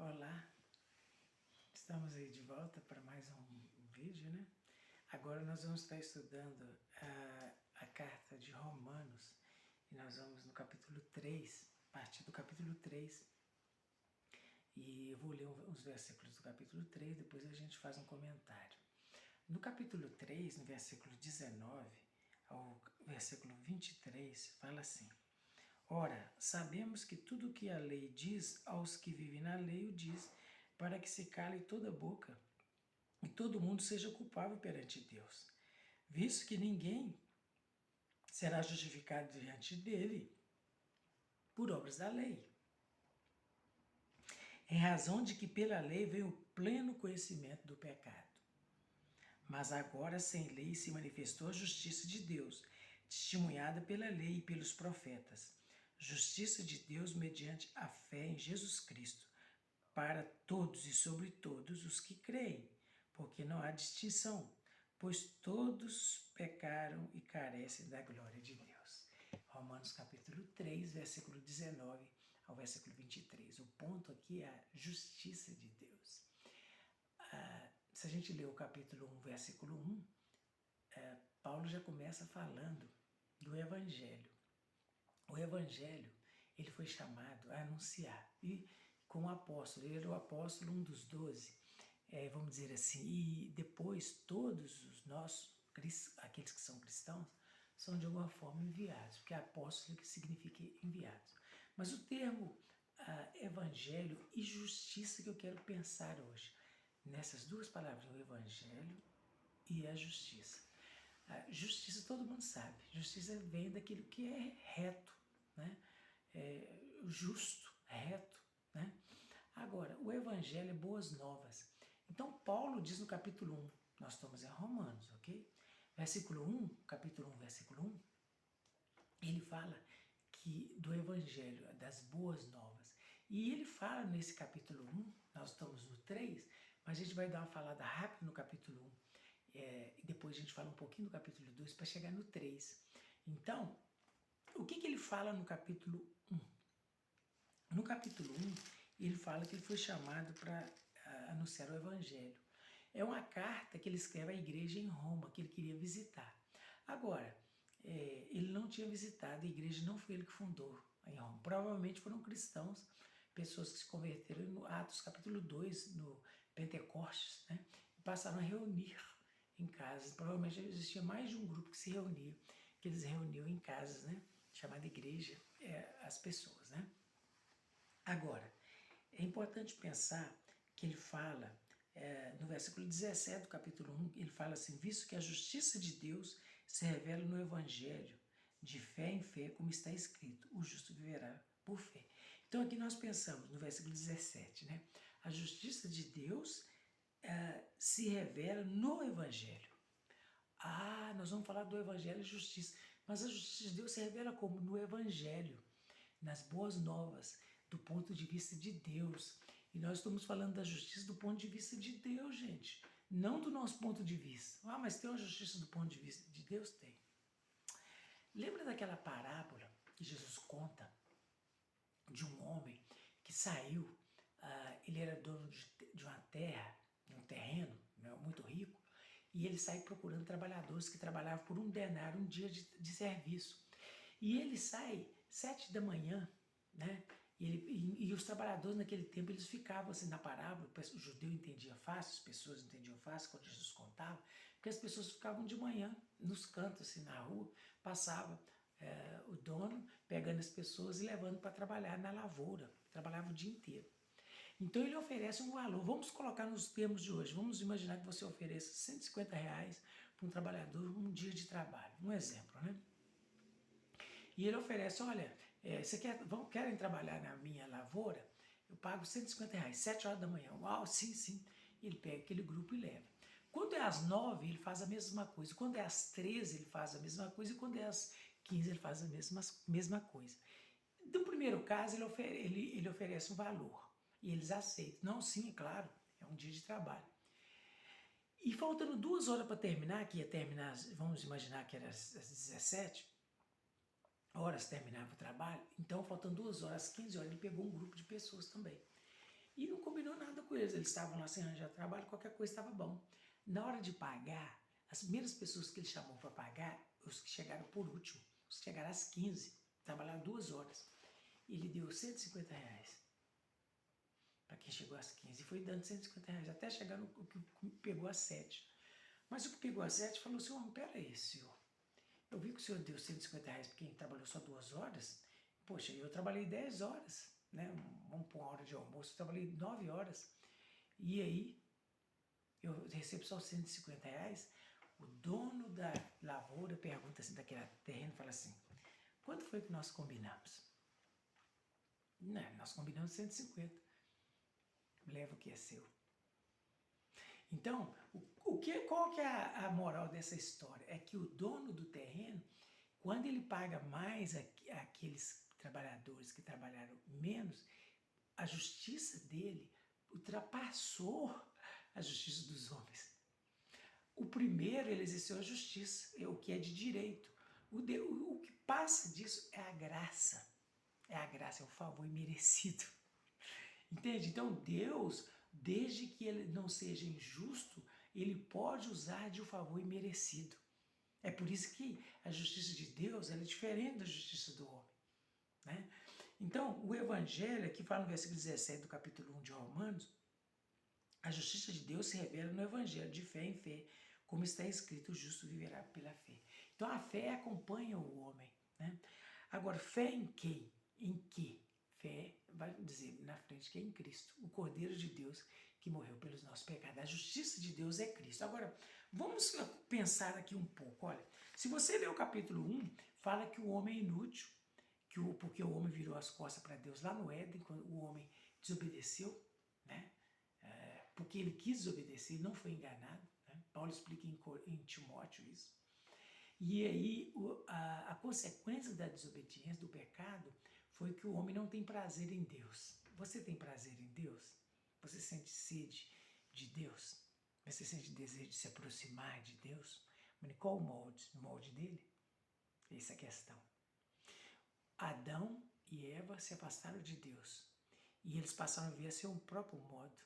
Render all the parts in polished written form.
Olá, estamos aí de volta para mais um vídeo, né? Agora nós vamos estar estudando a carta de Romanos e nós vamos no capítulo 3, a partir do capítulo 3. E eu vou ler uns versículos do capítulo 3, depois a gente faz um comentário. No capítulo 3, no versículo 19 ao versículo 23, fala assim: Ora, sabemos que tudo o que a lei diz aos que vivem na lei o diz, para que se cale toda boca e todo mundo seja culpável perante Deus, visto que ninguém será justificado diante dele por obras da lei, em razão de que pela lei veio o pleno conhecimento do pecado. Mas agora sem lei se manifestou a justiça de Deus, testemunhada pela lei e pelos profetas, justiça de Deus mediante a fé em Jesus Cristo, para todos e sobre todos os que creem, porque não há distinção, pois todos pecaram e carecem da glória de Deus. Romanos capítulo 3, versículo 19 ao versículo 23. O ponto aqui é a justiça de Deus. Se a gente ler o capítulo 1, versículo 1, Paulo já começa falando do Evangelho. O Evangelho, ele foi chamado a anunciar. E como apóstolo, ele era o apóstolo, um dos 12, vamos dizer assim, e depois todos os nossos, aqueles que são cristãos, são de alguma forma enviados, porque apóstolo que significa enviados. Mas o termo evangelho e justiça que eu quero pensar hoje, nessas duas palavras, o evangelho e a justiça. A justiça todo mundo sabe, justiça vem daquilo que é reto, né? Justo, reto, né? Agora, o evangelho é boas novas. Então Paulo diz no capítulo 1, nós estamos em Romanos, ok? Versículo 1, capítulo 1, versículo 1, ele fala que do evangelho, das boas novas. E ele fala nesse capítulo 1, nós estamos no 3, mas a gente vai dar uma falada rápida no capítulo 1, e depois a gente fala um pouquinho do capítulo 2 para chegar no 3. Então, o que ele fala no capítulo 1? No capítulo 1, ele fala que ele foi chamado para anunciar o evangelho. É uma carta que ele escreve à igreja em Roma, que ele queria visitar. Agora, ele não tinha visitado a igreja, não foi ele que fundou em Roma. Provavelmente foram cristãos, pessoas que se converteram no Atos capítulo 2, no Pentecostes, né? E passaram a reunir em casas. Provavelmente existia mais de um grupo que se reunia, que eles reuniam em casas, né? Chamada igreja, as pessoas, né? Agora, é importante pensar que ele fala, no versículo 17 do capítulo 1, ele fala assim: visto que a justiça de Deus se revela no Evangelho, de fé em fé, como está escrito, o justo viverá por fé. Então aqui nós pensamos no versículo 17, né? A justiça de Deus se revela no Evangelho. Nós vamos falar do Evangelho e justiça, mas a justiça de Deus se revela como? No Evangelho, nas boas novas, do ponto de vista de Deus. E nós estamos falando da justiça do ponto de vista de Deus, gente. Não do nosso ponto de vista. Mas tem uma justiça do ponto de vista de Deus? Tem. Lembra daquela parábola que Jesus conta de um homem que saiu, ele era dono de uma terra, de um terreno, né, muito rico, e ele sai procurando trabalhadores que trabalhavam por 1 denário, um dia de serviço. E ele sai 7 da manhã, né? E os trabalhadores naquele tempo, eles ficavam assim na parábola, o judeu entendia fácil, as pessoas entendiam fácil quando Jesus contava, porque as pessoas ficavam de manhã nos cantos, assim, na rua, passava o dono pegando as pessoas e levando para trabalhar na lavoura, trabalhava o dia inteiro. Então ele oferece um valor, vamos colocar nos termos de hoje, vamos imaginar que você ofereça R$ 150 para um trabalhador um dia de trabalho, um exemplo, né? E ele oferece: olha, você querem trabalhar na minha lavoura? Eu pago R$ 150, 7 horas da manhã. Uau, sim, sim. Ele pega aquele grupo e leva. Quando é às 9, ele faz a mesma coisa. Quando é às 13, ele faz a mesma coisa. E quando é às 15, ele faz a mesma coisa. No primeiro caso, ele oferece um valor. E eles aceitam. Não, sim, é claro, é um dia de trabalho. E faltando 2 horas para terminar, que ia terminar, vamos imaginar que era às 17 horas terminava o trabalho, então faltando 2 horas, 15 horas, ele pegou um grupo de pessoas também. E não combinou coisa, eles estavam lá sem arranjar trabalho, qualquer coisa estava bom. Na hora de pagar, as primeiras pessoas que ele chamou para pagar, os que chegaram por último, os que chegaram às 15, trabalharam 2 horas. Ele deu R$ 150 para quem chegou às 15, e foi dando R$ 150, até chegar no que pegou às 7. Mas o que pegou às 7 falou assim, peraí, senhor, eu vi que o senhor deu R$ 150 para quem trabalhou só 2 horas, poxa, eu trabalhei 10 horas, né? Vamos pôr uma hora de almoço, eu trabalhei 9 horas, e aí eu recebo só R$ 150. O dono da lavoura pergunta assim, daquele terreno, fala assim, quanto foi que nós combinamos? Não, nós combinamos 150. Leva o que é seu. Então, qual que é a moral dessa história? É que o dono do terreno, quando ele paga mais aqueles trabalhadores que trabalharam menos, a justiça dele ultrapassou a justiça dos homens. O primeiro, ele exerceu a justiça, o que é de direito. O que passa disso é a graça. É a graça, é o favor imerecido. Entende? Então Deus, desde que ele não seja injusto, ele pode usar de um favor imerecido. É por isso que a justiça de Deus ela é diferente da justiça do homem. Né? Então, o Evangelho, aqui fala no versículo 17 do capítulo 1 de Romanos, a justiça de Deus se revela no Evangelho, de fé em fé, como está escrito, o justo viverá pela fé. Então, a fé acompanha o homem. Né? Agora, fé em quem? Em que? Fé, vai dizer na frente que é em Cristo, o Cordeiro de Deus que morreu pelos nossos pecados. A justiça de Deus é Cristo. Agora, vamos pensar aqui um pouco. Olha, se você ler o capítulo 1, fala que o homem é inútil, porque o homem virou as costas para Deus lá no Éden, quando o homem desobedeceu, né? Porque ele quis desobedecer, não foi enganado. Né? Paulo explica em Timóteo isso. E aí a consequência da desobediência, do pecado, foi que o homem não tem prazer em Deus. Você tem prazer em Deus? Você sente sede de Deus? Você sente desejo de se aproximar de Deus? Mas qual o molde? O molde dele? Essa é a questão. Adão e Eva se afastaram de Deus. E eles passaram a viver a seu próprio modo.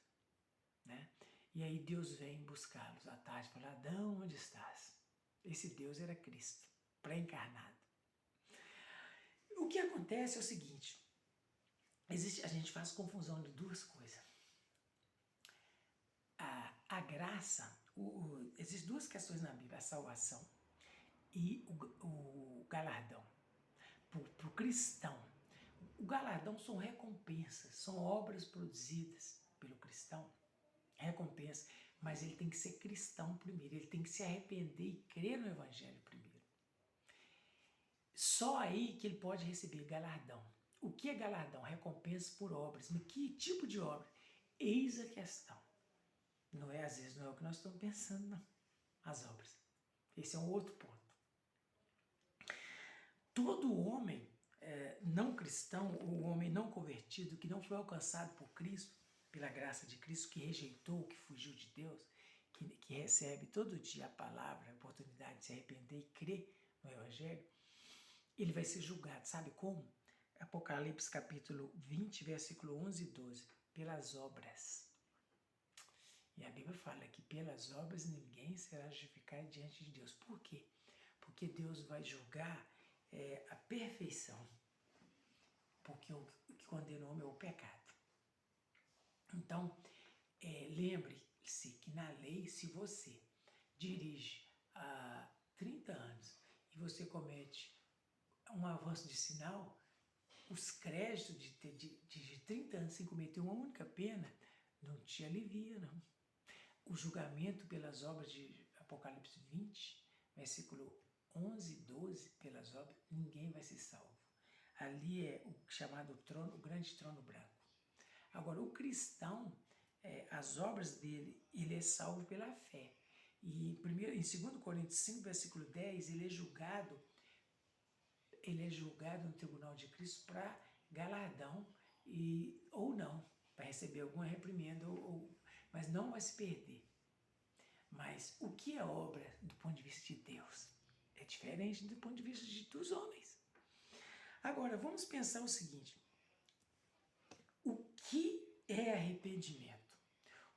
Né? E aí Deus vem buscá-los à tarde e fala, Adão, onde estás? Esse Deus era Cristo, pré-encarnado. O que acontece é o seguinte, a gente faz confusão de duas coisas. A graça, existem duas questões na Bíblia, a salvação e o galardão. Para o cristão, o galardão são recompensas, são obras produzidas pelo cristão, recompensa, mas ele tem que ser cristão primeiro, ele tem que se arrepender e crer no Evangelho primeiro. Só aí que ele pode receber galardão. O que é galardão? Recompensa por obras. Mas que tipo de obra? Eis a questão. Não é, às vezes, não é o que nós estamos pensando, não. As obras. Esse é um outro ponto. Todo homem não cristão, o homem não convertido, que não foi alcançado por Cristo, pela graça de Cristo, que rejeitou, que fugiu de Deus, que recebe todo dia a palavra, a oportunidade de se arrepender e crer no Evangelho, ele vai ser julgado. Sabe como? Apocalipse capítulo 20, versículo 11 e 12. Pelas obras. E a Bíblia fala que pelas obras ninguém será justificado diante de Deus. Por quê? Porque Deus vai julgar a perfeição. Porque o que condena o homem é o pecado. Então, lembre-se que na lei, se você dirige há 30 anos e você comete um avanço de sinal, os créditos de 30 anos sem cometer uma única pena não te alivia, não. O julgamento pelas obras de Apocalipse 20, versículo 11 e 12, pelas obras, ninguém vai ser salvo. Ali é o chamado trono, o grande trono branco. Agora, o cristão, as obras dele, ele é salvo pela fé. E em 2 Coríntios 5, versículo 10, ele é julgado no tribunal de Cristo para galardão ou não, para receber alguma reprimenda, mas não vai se perder. Mas o que é obra do ponto de vista de Deus? É diferente do ponto de vista dos homens. Agora, vamos pensar o seguinte. O que é arrependimento?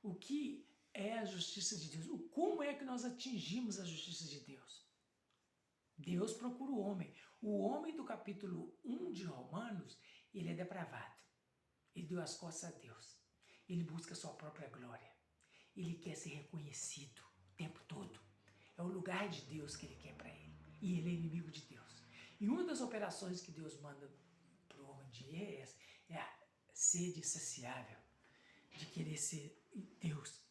O que é a justiça de Deus? Como é que nós atingimos a justiça de Deus? Deus procura o homem. O homem do capítulo 1 de Romanos, ele é depravado. Ele deu as costas a Deus. Ele busca a sua própria glória. Ele quer ser reconhecido o tempo todo. É o lugar de Deus que ele quer para ele. E ele é inimigo de Deus. E uma das operações que Deus manda para o homem de essa é a sede insaciável de querer ser Deus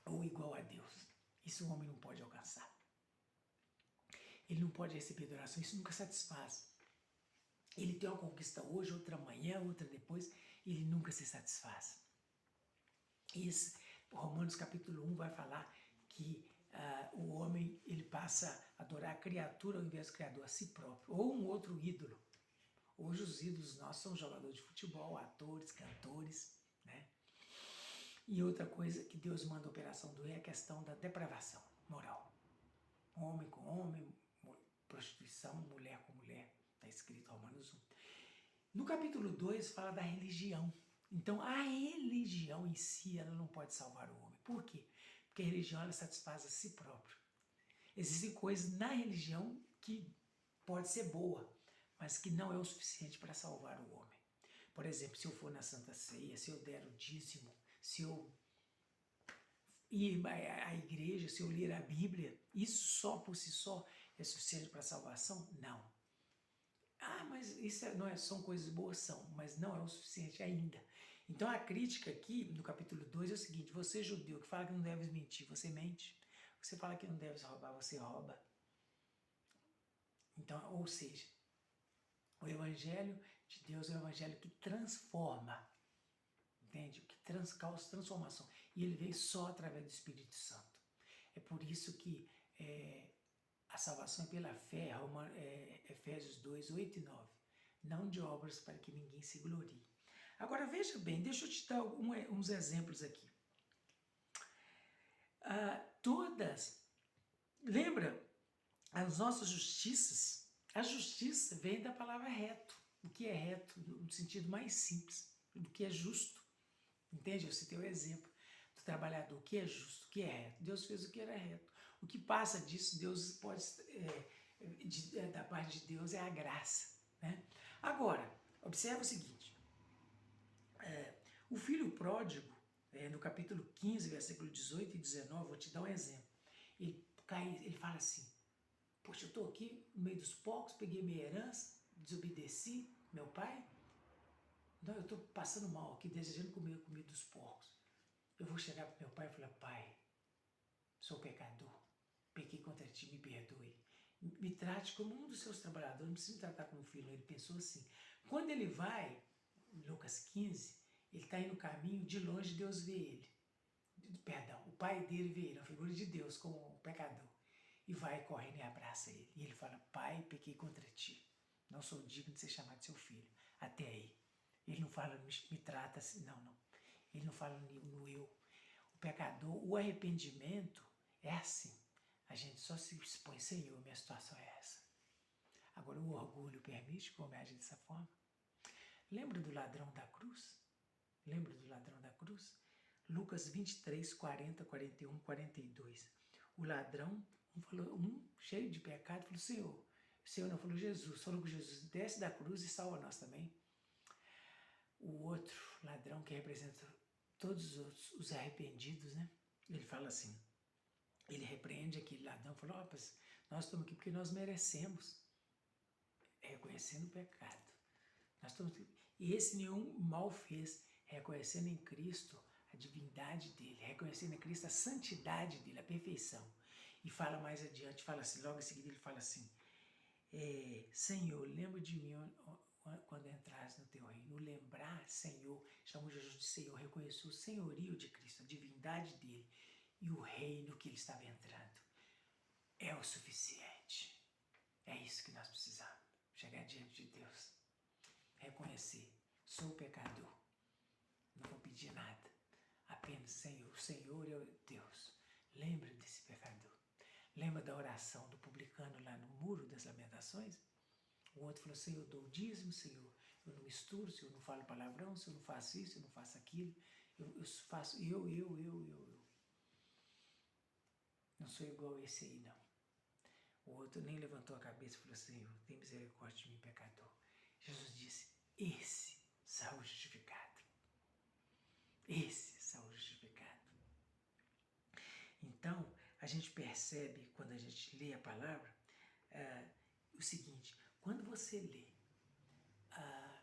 ou igual a Deus. Isso o homem não pode alcançar. Ele não pode receber adoração, isso nunca satisfaz. Ele tem uma conquista hoje, outra amanhã, outra depois, ele nunca se satisfaz. Isso, Romanos capítulo 1 vai falar que o homem ele passa a adorar a criatura ao invés do Criador, a si próprio, ou um outro ídolo. Hoje os ídolos nossos são jogadores de futebol, atores, cantores, né? E outra coisa que Deus manda a operação do é a questão da depravação moral. Homem com homem, prostituição, mulher com mulher. Está escrito em Romanos 1. No capítulo 2 fala da religião. Então a religião em si ela não pode salvar o homem. Por quê? Porque a religião ela satisfaz a si próprio. Existem coisas na religião que pode ser boa, mas que não é o suficiente para salvar o homem. Por exemplo, se eu for na Santa Ceia, se eu der o dízimo, se eu ir à igreja, se eu ler a Bíblia, isso só por si só é suficiente para a salvação? Não. Mas isso não é, são coisas boas, são, mas não é o suficiente ainda. Então a crítica aqui, no capítulo 2, é o seguinte: você judeu que fala que não deve mentir, você mente. Você fala que não deve roubar, você rouba. Então, ou seja, o evangelho de Deus é um evangelho que transforma, entende? Que causa transformação. E ele veio só através do Espírito Santo. É por isso que a salvação é pela fé, Efésios 2, 8 e 9. Não de obras para que ninguém se glorie. Agora veja bem, deixa eu te dar uns exemplos aqui. Lembra, as nossas justiças, a justiça vem da palavra reto. O que é reto, no sentido mais simples, do que é justo. Entende? Eu citei o exemplo do trabalhador, o que é justo, o que é reto. Deus fez o que era reto. O que passa disso, Deus pode, da parte de Deus, é a graça. Né? Agora, observa o seguinte, o filho pródigo, no capítulo 15, versículo 18 e 19, vou te dar um exemplo. Ele fala assim: poxa, eu estou aqui no meio dos porcos, peguei minha herança, desobedeci meu pai, então eu estou passando mal aqui, desejando comer a comida dos porcos. Eu vou chegar para meu pai e falar: pai, sou pecador, pequei contra ti, me perdoe. Me trate como um dos seus trabalhadores, não precisa me tratar como filho. Ele pensou assim. Quando ele vai, Lucas 15, ele está indo no caminho, de longe Deus vê ele. Perdão, o pai dele vê ele, a figura de Deus como um pecador. E vai correndo e abraça ele. E ele fala: pai, pequei contra ti. Não sou digno de ser chamado seu filho. Até aí. Ele não fala, me trata assim, não. Ele não fala no eu. O pecador, o arrependimento é assim. A gente só se expõe: Senhor, minha situação é essa. Agora o orgulho permite que eu me age dessa forma? Lembra do ladrão da cruz? Lembra do ladrão da cruz? Lucas 23, 40, 41, 42. O ladrão, cheio de pecado, falou: Senhor não, falou Jesus, falou com Jesus: desce da cruz e salva nós também. O outro ladrão, que representa todos os arrependidos, né? Ele fala assim, ele repreende aquele ladrão, falou: nós estamos aqui porque nós merecemos, reconhecendo o pecado. Nós estamos aqui, e esse nenhum mal fez, reconhecendo em Cristo a divindade dele, reconhecendo em Cristo a santidade dele, a perfeição. E fala mais adiante, fala assim, logo em seguida ele fala assim: Senhor, lembra de mim quando entras no teu reino. O lembrar, Senhor, chamou Jesus de Senhor, reconheceu o senhorio de Cristo, a divindade dele e o reino que ele estava entrando. É o suficiente. É isso que nós precisamos. Chegar diante de Deus, reconhecer: sou pecador, não vou pedir nada, apenas Senhor. O Senhor é o Deus. Lembra desse pecador. Lembra da oração do publicano lá no Muro das Lamentações? O outro falou: Senhor, eu dou o dízimo, Senhor, eu não misturo, Senhor, eu não falo palavrão, Senhor, eu não faço isso, eu não faço aquilo. Eu faço, eu. Não sou igual a esse aí, não. O outro nem levantou a cabeça e falou assim, tem misericórdia de mim, pecador. Jesus disse, esse saiu justificado. Esse saiu justificado. Então, a gente percebe, quando a gente lê a palavra, o seguinte, quando você lê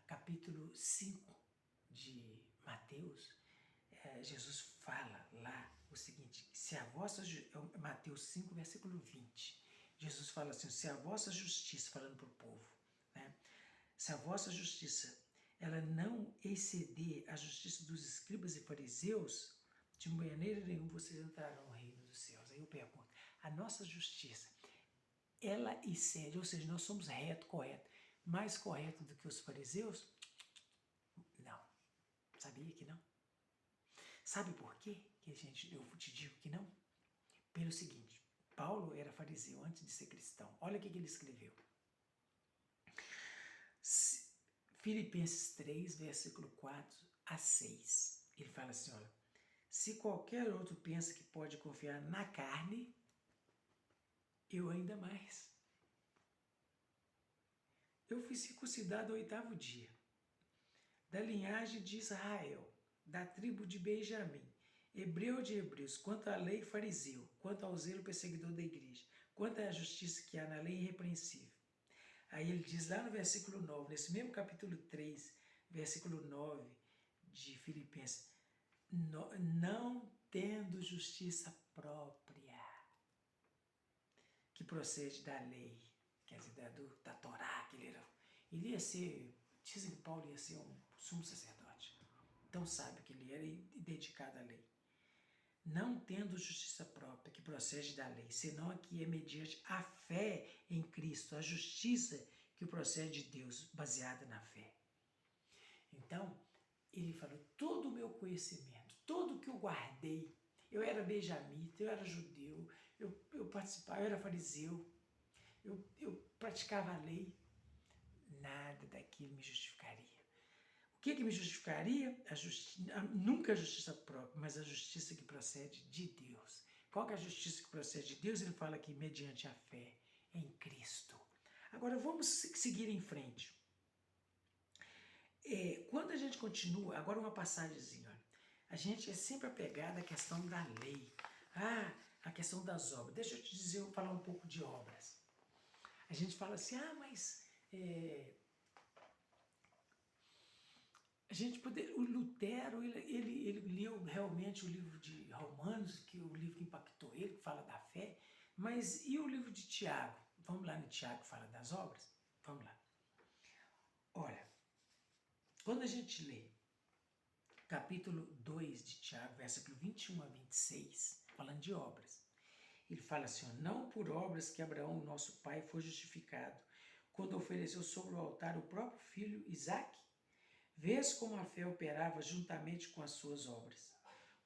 capítulo 5 de Mateus, Jesus fala lá o seguinte, se a vossa, Mateus 5, versículo 20, Jesus fala assim, se a vossa justiça, falando para o povo, né, se a vossa justiça ela não exceder a justiça dos escribas e fariseus, de maneira nenhuma vocês entrarão no reino dos céus. Aí eu pergunto, a nossa justiça, ela excede, ou seja, nós somos reto, correto, mais correto do que os fariseus? Não. Sabia que não? Sabe por quê que eu te digo que não? Pelo seguinte, Paulo era fariseu antes de ser cristão. Olha o que ele escreveu. Filipenses 3, versículo 4 a 6. Ele fala assim, olha, se qualquer outro pensa que pode confiar na carne, eu ainda mais. Eu fui circuncidado ao 8º dia, da linhagem de Israel, da tribo de Benjamim, hebreu de hebreus, quanto à lei fariseu, quanto ao zelo perseguidor da igreja, quanto à justiça que há na lei irrepreensível. Aí ele diz lá no versículo 9, nesse mesmo capítulo 3, versículo 9 de Filipenses, não tendo justiça própria, que procede da lei, quer dizer, da Torá, que ele ia ser, dizem que Paulo ia ser um sumo sacerdote, então sabe que ele era dedicado à lei. Não tendo justiça própria, que procede da lei, senão a que é mediante a fé em Cristo, a justiça que procede de Deus, baseada na fé. Então, ele falou, todo o meu conhecimento, todo o que eu guardei, eu era benjamita, eu era judeu, eu participava, eu era fariseu, eu praticava a lei, nada daquilo me justificaria. O que me justificaria? Nunca a justiça própria, mas a justiça que procede de Deus. Qual que é a justiça que procede de Deus? Ele fala aqui, mediante a fé em Cristo. Agora, vamos seguir em frente. Quando a gente continua, agora uma passagemzinha, olha, a gente é sempre apegado à questão da lei. A questão das obras. Deixa eu te dizer, eu falar um pouco de obras. A gente fala assim, mas... o Lutero, ele leu realmente o livro de Romanos, que é o livro que impactou ele, que fala da fé, mas e o livro de Tiago? Vamos lá no Tiago, que fala das obras? Vamos lá. Olha, quando a gente lê capítulo 2 de Tiago, versículo 21 a 26, falando de obras, ele fala assim, não por obras que Abraão, nosso pai, foi justificado, quando ofereceu sobre o altar o próprio filho Isaque. Vês como a fé operava juntamente com as suas obras.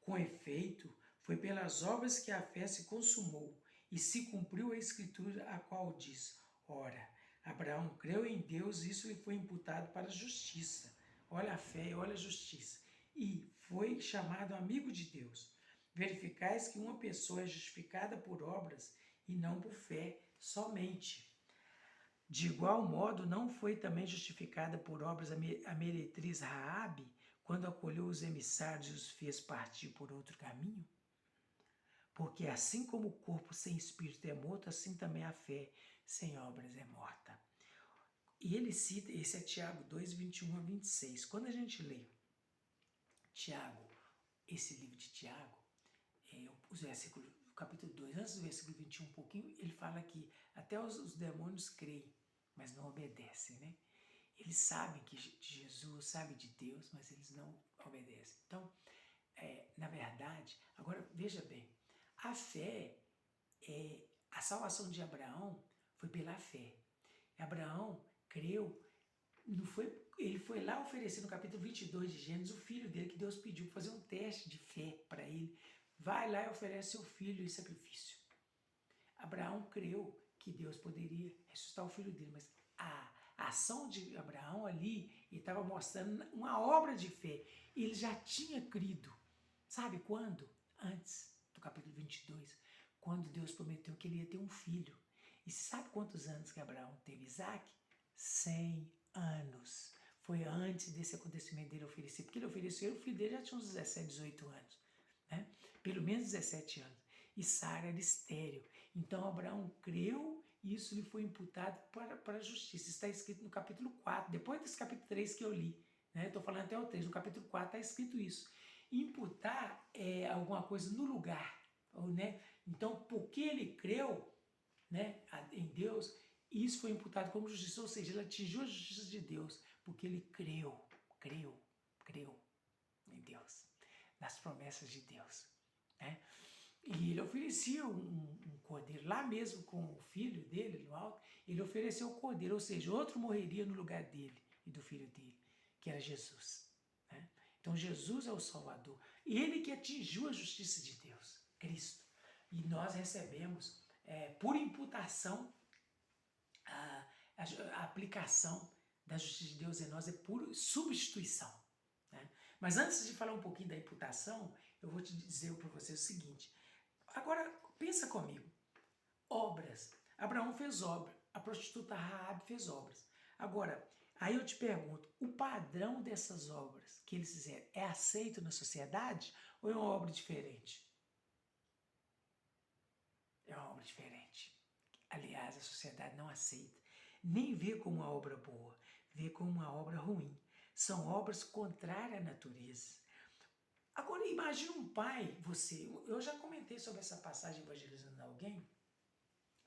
Com efeito, foi pelas obras que a fé se consumou e se cumpriu a escritura a qual diz, ora, Abraão creu em Deus e isso lhe foi imputado para a justiça. Olha a fé e olha a justiça. E foi chamado amigo de Deus. Verificais que uma pessoa é justificada por obras e não por fé somente. De igual modo, não foi também justificada por obras a meretriz Raabe, quando acolheu os emissários e os fez partir por outro caminho? Porque assim como o corpo sem espírito é morto, assim também a fé sem obras é morta. E ele cita, esse é Tiago 2, 21 a 26. Quando a gente lê Tiago, esse livro de Tiago, os versículos, capítulo 2, antes do versículo 21 um pouquinho, ele fala que até os demônios creem, mas não obedecem, né? Eles sabem que Jesus, sabe de Deus, mas eles não obedecem. Então, na verdade, agora veja bem, a fé, a salvação de Abraão foi pela fé. Abraão creu, ele foi lá oferecer no capítulo 22 de Gênesis o filho dele, que Deus pediu para fazer um teste de fé para ele. Vai lá e oferece seu filho em sacrifício. Abraão creu que Deus poderia ressuscitar o filho dele, mas a A ação de Abraão ali, ele estava mostrando uma obra de fé. Ele já tinha crido. Sabe quando? Antes do capítulo 22, quando Deus prometeu que ele ia ter um filho. E você sabe quantos anos que Abraão teve Isaac? 100 anos. Foi antes desse acontecimento dele oferecer, porque ele ofereceu, o filho dele já tinha uns 17, 18 anos, né? Pelo menos 17 anos. E Sara era estéril. Então Abraão creu e isso lhe foi imputado para a justiça. Isso está escrito no capítulo 4, depois desse capítulo 3 que eu li. Né? Estou falando até o 3, no capítulo 4 está escrito isso. Imputar é alguma coisa no lugar. Né? Então, porque ele creu, né, em Deus, isso foi imputado como justiça, ou seja, ele atingiu a justiça de Deus, porque ele creu em Deus, nas promessas de Deus. Né? E ele oferecia um cordeiro, lá mesmo com o filho dele, no alto, ele ofereceu o cordeiro, ou seja, outro morreria no lugar dele e do filho dele, que era Jesus. Né? Então Jesus é o Salvador, ele que atingiu a justiça de Deus, Cristo. E nós recebemos, por imputação, a aplicação da justiça de Deus em nós é por substituição. Né? Mas antes de falar um pouquinho da imputação, eu vou te dizer para você o seguinte. Agora, pensa comigo. Obras. Abraão fez obra. A prostituta Raabe fez obras. Agora, aí eu te pergunto, o padrão dessas obras que eles fizeram é aceito na sociedade ou é uma obra diferente? É uma obra diferente. Aliás, a sociedade não aceita, nem vê como uma obra boa, vê como uma obra ruim. São obras contrárias à natureza. Agora, imagine um pai, eu já comentei sobre essa passagem evangelizando alguém,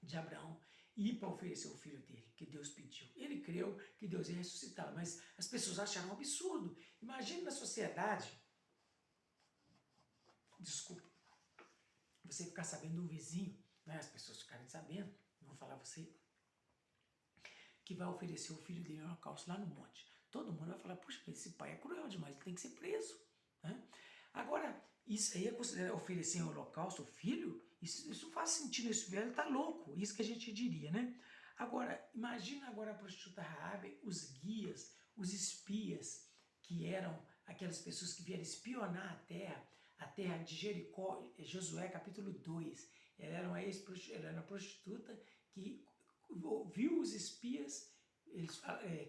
de Abraão, ir para oferecer o filho dele, que Deus pediu. Ele creu que Deus ia ressuscitá-lo, mas as pessoas acharam um absurdo. Imagine na sociedade, desculpa, você ficar sabendo do vizinho, né, as pessoas ficarem sabendo, vão falar você, que vai oferecer o filho dele no holocausto lá no monte. Todo mundo vai falar, puxa, esse pai é cruel demais, ele tem que ser preso. Né? Agora, isso aí é considerado oferecer em holocausto o filho? Isso não faz sentido, esse velho está louco, isso que a gente diria, né? Agora, imagina agora a prostituta Raabe, os guias, os espias, que eram aquelas pessoas que vieram espionar a terra de Jericó, Josué capítulo 2. Ela era uma prostituta que viu os espias, eles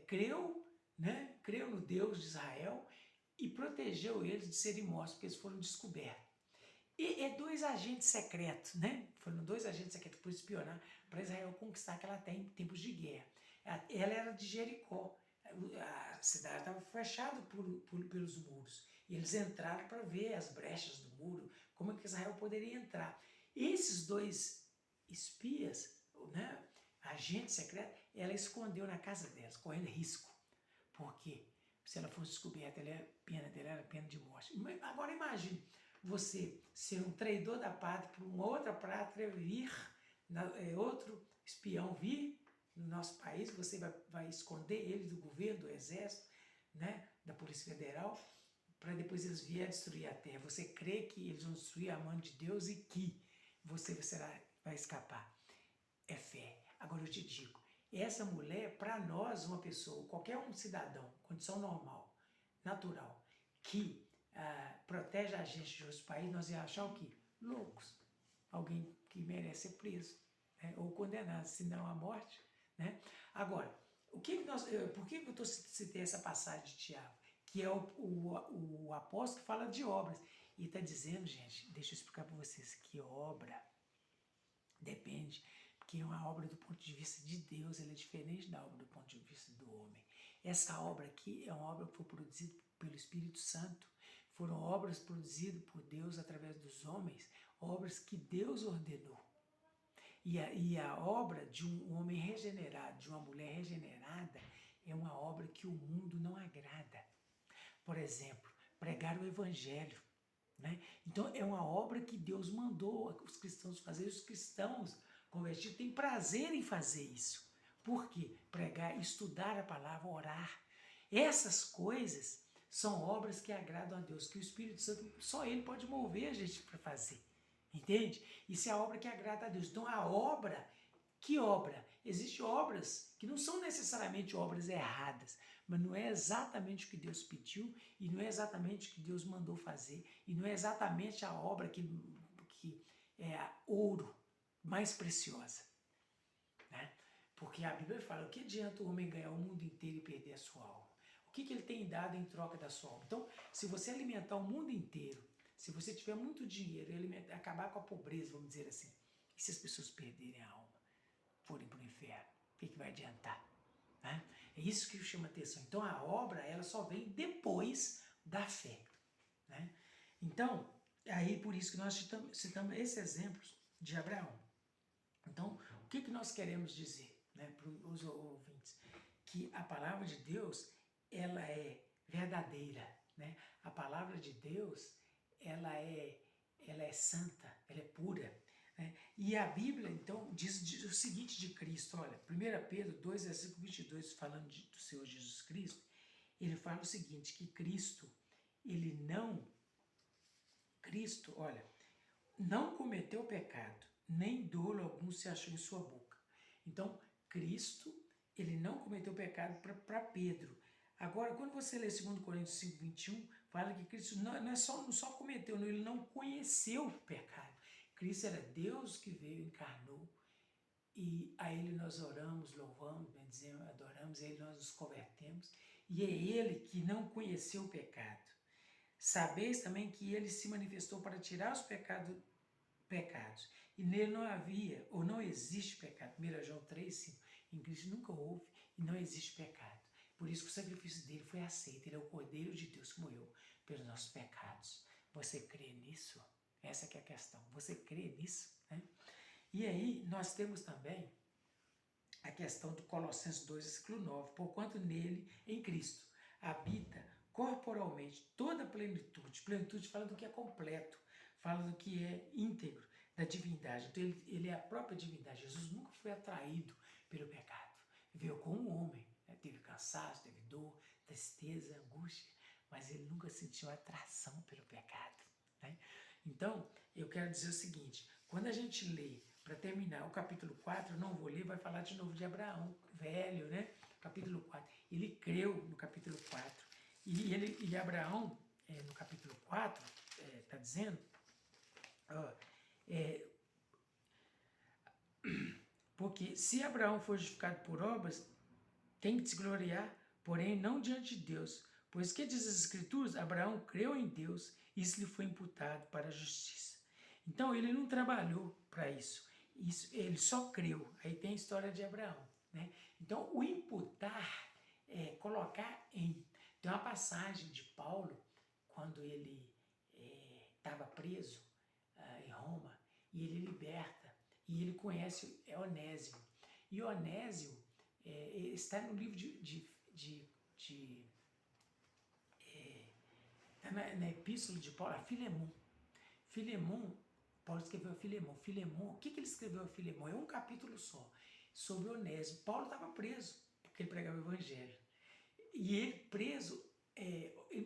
creu, né? Creu no Deus de Israel e protegeu eles de serem mortos, porque eles foram descobertos. E dois agentes secretos, né? Foram dois agentes secretos por espionar para Israel conquistar aquela terra em tempos de guerra. Ela era de Jericó. A cidade estava fechada pelos muros. E eles entraram para ver as brechas do muro, como é que Israel poderia entrar. Esses dois espias, né, agente secreto, ela escondeu na casa delas, correndo risco. Por quê? Se ela fosse descoberta, a pena dela era pena de morte. Agora imagine você ser um traidor da pátria para uma outra pátria vir, outro espião vir no nosso país, você vai esconder ele do governo, do exército, né, da Polícia Federal, para depois eles virem destruir a terra. Você crê que eles vão destruir a mão de Deus e que você vai escapar. É fé. Agora eu te digo, essa mulher, para nós, uma pessoa, qualquer um cidadão, condição normal, natural, que protege a gente de outros países, nós ia achar o quê? Loucos. Alguém que merece ser preso, né? Ou condenado, se não à morte. Né? Agora, por que eu citei essa passagem de Tiago? Que é o apóstolo que fala de obras. E está dizendo, gente, deixa eu explicar para vocês, que obra depende, porque uma obra do ponto de vista de Deus, ela é diferente da obra do ponto de vista do homem. Essa obra aqui é uma obra que foi produzida pelo Espírito Santo. Foram obras produzidas por Deus através dos homens, obras que Deus ordenou. E a obra de um homem regenerado, de uma mulher regenerada, é uma obra que o mundo não agrada. Por exemplo, pregar o Evangelho. Né? Então é uma obra que Deus mandou os cristãos fazer. Os cristãos convertidos têm prazer em fazer isso. Por quê? Pregar, estudar a palavra, orar. Essas coisas são obras que agradam a Deus, que o Espírito Santo, só Ele pode mover a gente para fazer. Entende? Isso é a obra que agrada a Deus. Então a obra Que obra? Existem obras que não são necessariamente obras erradas, mas não é exatamente o que Deus pediu e não é exatamente o que Deus mandou fazer e não é exatamente a obra que é a ouro mais preciosa, né? Porque a Bíblia fala, o que adianta o homem ganhar o mundo inteiro e perder a sua alma? O que ele tem dado em troca da sua alma? Então, se você alimentar o mundo inteiro, se você tiver muito dinheiro e acabar com a pobreza, vamos dizer assim, e se as pessoas perderem a alma, forem para o inferno, o que vai adiantar? Né? É isso que chama atenção. Então, a obra, ela só vem depois da fé, né? Então, aí por isso que nós citamos esses exemplos de Abraão. Então, o que nós queremos dizer, né, para os ouvintes? Que a palavra de Deus, ela é verdadeira, né? A palavra de Deus, ela é santa, ela é pura, né? E a Bíblia, então, diz o seguinte de Cristo, olha, 1 Pedro 2, versículo 22, falando do Senhor Jesus Cristo, ele fala o seguinte, que Cristo, olha, não cometeu pecado, nem dolo algum se achou em sua boca. Então, Cristo, ele não cometeu pecado para Pedro. Agora, quando você lê 2 Coríntios 5, 21, fala que Cristo não só cometeu, ele não conheceu o pecado. Cristo era Deus que veio, encarnou, e a Ele nós oramos, louvamos, bendizemos, adoramos, a Ele nós nos convertemos, e é Ele que não conheceu o pecado. Sabeis também que Ele se manifestou para tirar os pecados, e nele não havia, ou não existe pecado. 1 João 3, 5. Em Cristo nunca houve e não existe pecado. Por isso que o sacrifício dele foi aceito. Ele é o Cordeiro de Deus que morreu pelos nossos pecados. Você crê nisso? Essa que é a questão. Você crê nisso? Né? E aí nós temos também a questão do Colossenses 2, versículo 9. Porquanto nele, em Cristo, habita corporalmente toda a plenitude. Plenitude fala do que é completo, fala do que é íntegro, da divindade. Então ele é a própria divindade. Jesus nunca foi atraído pelo pecado. Veio como um homem, né? Teve cansaço, teve dor, tristeza, angústia, mas ele nunca sentiu atração pelo pecado, né? Então, eu quero dizer o seguinte, quando a gente lê, para terminar, o capítulo 4, eu não vou ler, vai falar de novo de Abraão, velho, né? Capítulo 4. Ele creu no capítulo 4. E Abraão, no capítulo 4, está dizendo, porque se Abraão for justificado por obras, tem que se gloriar, porém não diante de Deus. Pois que diz as Escrituras? Abraão creu em Deus e isso lhe foi imputado para a justiça. Então ele não trabalhou para isso. Ele só creu. Aí tem a história de Abraão, né? Então o imputar é colocar em. Tem uma passagem de Paulo, quando ele estava preso em Roma, e ele liberta, e ele conhece Onésimo. E Onésimo está no livro na epístola de Paulo, a Filemon. Filemon, Paulo escreveu a Filemon. Filemon, o que ele escreveu a Filemon? É um capítulo só, sobre Onésimo. Paulo estava preso, porque ele pregava o evangelho. E ele preso, ele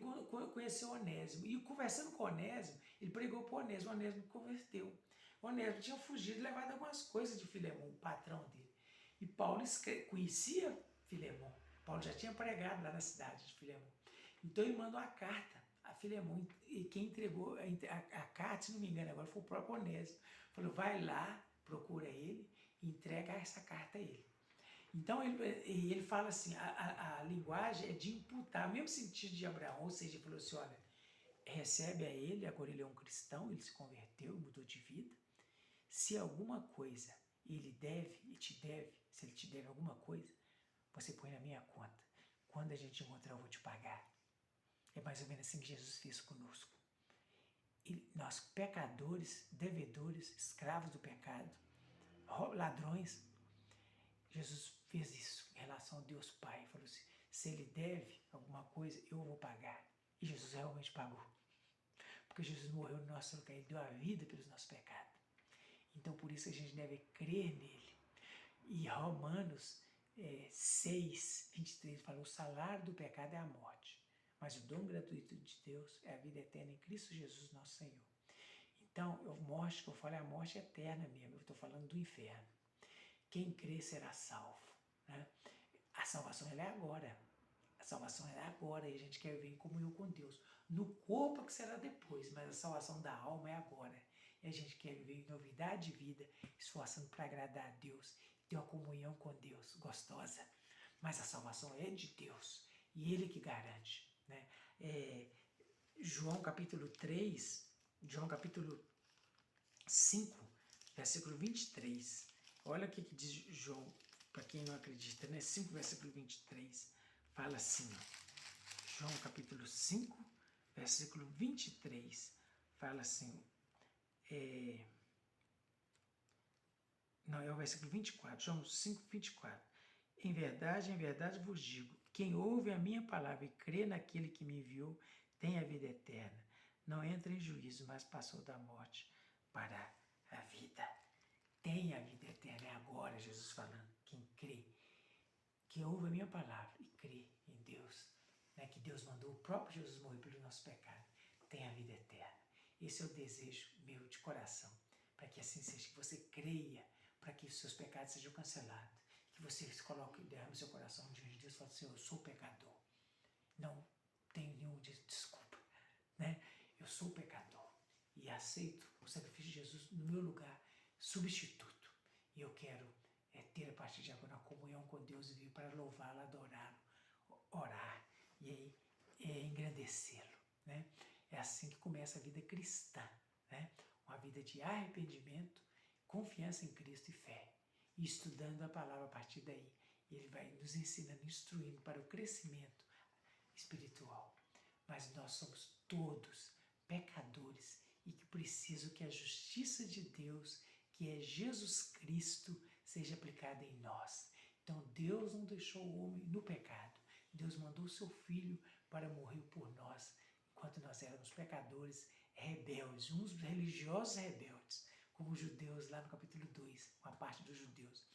conheceu Onésimo. E conversando com Onésimo, ele pregou para Onésimo. Onésimo converteu. Onésimo tinha fugido e levado algumas coisas de Filemon, o patrão dele. E Paulo conhecia Filemon. Paulo já tinha pregado lá na cidade de Filemon. Então ele mandou a carta a Filemon. E quem entregou a carta, se não me engano, agora foi o próprio Onésimo. Falou, vai lá, procura ele e entrega essa carta a ele. Então ele fala assim, a linguagem é de imputar, o mesmo sentido de Abraão, ou seja, ele falou assim, olha, recebe a ele, agora ele é um cristão, ele se converteu, mudou de vida. Se alguma coisa ele deve e te deve, se ele te deve alguma coisa, você põe na minha conta. Quando a gente encontrar, eu vou te pagar. É mais ou menos assim que Jesus fez conosco. Nós, pecadores, devedores, escravos do pecado, ladrões, Jesus fez isso em relação a Deus Pai. Falou assim, se ele deve alguma coisa, eu vou pagar. E Jesus realmente pagou. Porque Jesus morreu no nosso lugar, ele deu a vida pelos nossos pecados. Então, por isso a gente deve crer nele. E Romanos 6, 23 fala, o salário do pecado é a morte, mas o dom gratuito de Deus é a vida eterna em Cristo Jesus, nosso Senhor. Então, a morte que eu falo é a morte eterna mesmo, eu estou falando do inferno. Quem crê será salvo, né? A salvação ela é agora. A salvação é agora e a gente quer vir em comunhão com Deus. No corpo que será depois, mas a salvação da alma é agora. E a gente quer viver em novidade de vida, esforçando para agradar a Deus, ter uma comunhão com Deus gostosa. Mas a salvação é de Deus e Ele que garante, né? João capítulo 3, João capítulo 5, versículo 23. Olha o que diz João, para quem não acredita, né? 5, versículo 23. Fala assim, João capítulo 5, versículo 23. Fala assim, não, é o versículo 24, João 5, 24. Em verdade vos digo, quem ouve a minha palavra e crê naquele que me enviou, tem a vida eterna. Não entra em juízo, mas passou da morte para a vida. Tem a vida eterna, é agora Jesus falando, quem crê. Quem ouve a minha palavra e crê em Deus, né, que Deus mandou o próprio Jesus morrer pelo nosso pecado, tem a vida eterna. Esse é o desejo meu de coração, para que assim seja, que você creia, para que os seus pecados sejam cancelados, que você se coloque, derrame seu coração diante de Deus e fale assim, eu sou pecador, não tenho nenhum desculpa, né? Eu sou pecador e aceito o sacrifício de Jesus no meu lugar, substituto, e eu quero ter a partir de agora uma comunhão com Deus e vir para louvá-lo, adorá-lo, orar e aí engrandecê-lo, né? É assim que começa a vida cristã, né? Uma vida de arrependimento, confiança em Cristo e fé, e estudando a palavra a partir daí. Ele vai nos ensinando, instruindo para o crescimento espiritual. Mas nós somos todos pecadores e que precisam que a justiça de Deus, que é Jesus Cristo, seja aplicada em nós. Então Deus não deixou o homem no pecado. Deus mandou o seu Filho para morrer por nós, enquanto nós éramos pecadores, rebeldes, uns religiosos rebeldes, como os judeus lá no capítulo 2, uma parte dos judeus,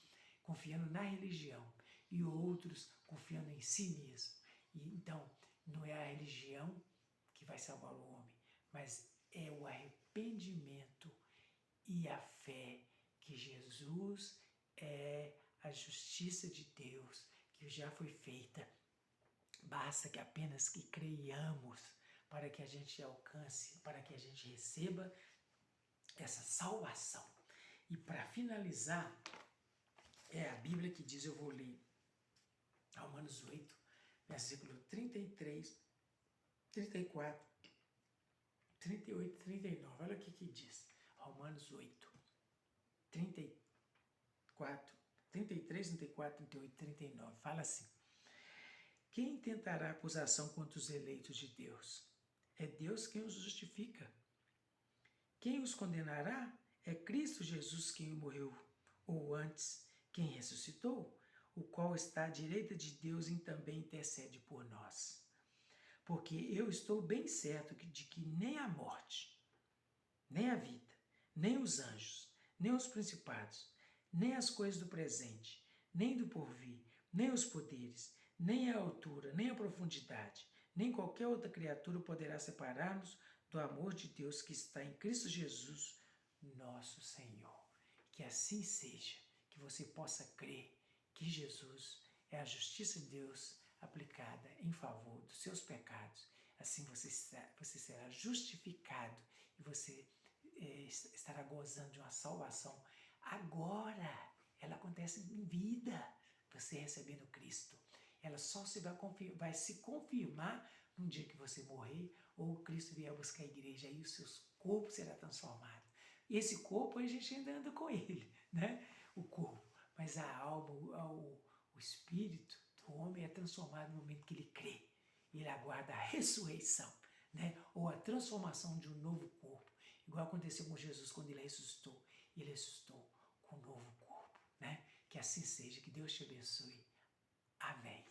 confiando na religião, e outros confiando em si mesmo. E, então, não é a religião que vai salvar o homem, mas é o arrependimento e a fé que Jesus é a justiça de Deus, que já foi feita. Basta que apenas que creiamos para que a gente alcance, para que a gente receba essa salvação. E para finalizar, é a Bíblia que diz, eu vou ler Romanos 8, versículo 33, 34, 38, 39. Olha o que diz. Romanos 8, 34, 33, 34, 38, 39. Fala assim. Quem tentará acusação contra os eleitos de Deus? É Deus quem os justifica. Quem os condenará? É Cristo Jesus quem morreu, ou antes, quem ressuscitou, o qual está à direita de Deus e também intercede por nós. Porque eu estou bem certo de que nem a morte, nem a vida, nem os anjos, nem os principados, nem as coisas do presente, nem do porvir, nem os poderes, nem a altura, nem a profundidade, nem qualquer outra criatura poderá separar-nos do amor de Deus que está em Cristo Jesus, nosso Senhor. Que assim seja, que você possa crer que Jesus é a justiça de Deus aplicada em favor dos seus pecados. Assim você será justificado e você estará gozando de uma salvação. Agora, ela acontece em vida, você recebendo Cristo. Ela só vai se confirmar no dia que você morrer ou Cristo vier buscar a igreja e o seu corpo será transformado. E esse corpo a gente ainda anda com ele, né? O corpo. Mas a alma, o espírito do homem é transformado no momento que ele crê. Ele aguarda a ressurreição, né? Ou a transformação de um novo corpo. Igual aconteceu com Jesus quando ele ressuscitou. Ele ressuscitou com um novo corpo, né? Que assim seja, que Deus te abençoe. Amém.